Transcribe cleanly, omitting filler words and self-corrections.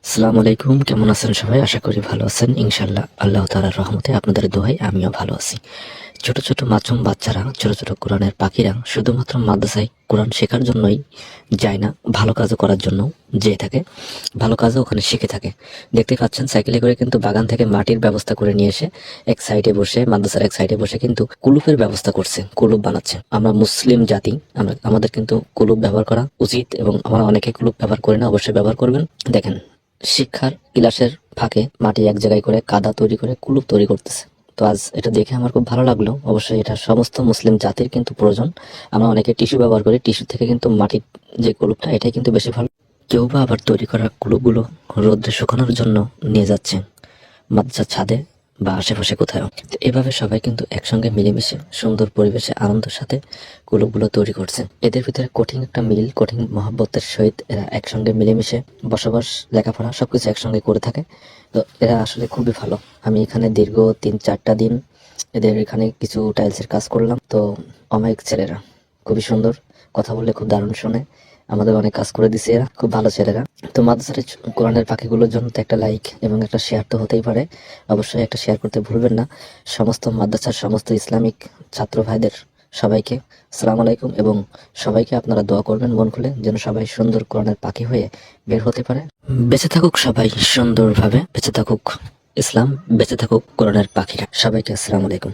আসসালামু আলাইকুম, কেমন আছেন সবাই? আশা করি ভালো আছেন। ইনশাআল্লাহ আল্লাহ তাআলার রহমতে আপনাদের দোয়ায় আমিও ভালো আছি। ছোট ছোট মাসুম বাচ্চারা, ছোট ছোট কোরআনের পাখিরা শুধুমাত্র মাদ্রাসায় কোরআন শেখার জন্যই যায় না, ভালো কাজও করার জন্য যেয়ে থাকে, ভালো কাজও ওখানে শিখে থাকে। দেখতে পাচ্ছেন সাইকেলে করে কিন্তু বাগান থেকে মাটির ব্যবস্থা করে নিয়ে এসে এক সাইডে বসে, মাদ্রাসার এক সাইডে বসে কিন্তু কুলুপের ব্যবস্থা করছে, কুলুপ বানাচ্ছে। আমরা মুসলিম জাতি, আমাদের কিন্তু কুলুপ ব্যবহার করা উচিত এবং আমরা অনেকে কুলুপ ব্যবহার করি না, অবশ্যই ব্যবহার করবেন। দেখেন, শিক্ষার ক্লাসের ফাঁকে মাটি এক জায়গায় করে কাদা তৈরি করে কুলুপ তৈরি করতেছে। তো আজ এটা দেখে আমার খুব ভালো লাগলো। অবশ্যই এটা সমস্ত মুসলিম জাতির কিন্তু প্রয়োজন। আমরা অনেকে টিস্যু ব্যবহার করি, টিস্যু থেকে কিন্তু মাটির যে কুলুপটা, এটাই কিন্তু বেশি ভালো। কেউ বা আবার তৈরি করা কুলুপগুলো রোদ্রে শুকানোর জন্য নিয়ে যাচ্ছে মাদ্রাসার ছাদে বা আশেপাশে কোথাও। তো এভাবে সবাই কিন্তু একসঙ্গে মিলেমিশে সুন্দর পরিবেশে আনন্দের সাথে কুলুপগুলো তৈরি করছে। এদের ভিতরে কঠিন একটা মিল, কঠিন মহব্বতের সহিত এরা একসঙ্গে মিলেমিশে বসবাস, লেখাপড়া সবকিছু একসঙ্গে করে থাকে। তো এরা আসলে খুবই ভালো। আমি এখানে দীর্ঘ 3-4টা দিন এদের এখানে কিছু টাইলসের কাজ করলাম। তো অমায়িক ছেলেরা, খুবই সুন্দর, কথা বললে খুব দারুণ শোনে, আমাদের অনেক কাজ করে দিছে এরা, খুব ভালো ছেলেরা। তো মাদ্রাসার কোরআনের পাখিগুলোর জন্য তো একটা লাইক এবং একটা শেয়ার তো হতেই পারে। অবশ্যই একটা শেয়ার করতে ভুলবেন না। সমস্ত মাদ্রাসার সমস্ত ইসলামিক ছাত্র ভাইদের সবাইকে আসসালামু আলাইকুম, এবং সবাইকে আপনারা দোয়া করবেন মন খুলে, যেন সবাই সুন্দর কোরআনের পাখি হয়ে বের হতে পারে। বেঁচে থাকুক সবাই সুন্দরভাবে, বেঁচে থাকুক ইসলাম, বেঁচে থাকুক কোরআনের পাখিরা। সবাইকে আসসালামু আলাইকুম।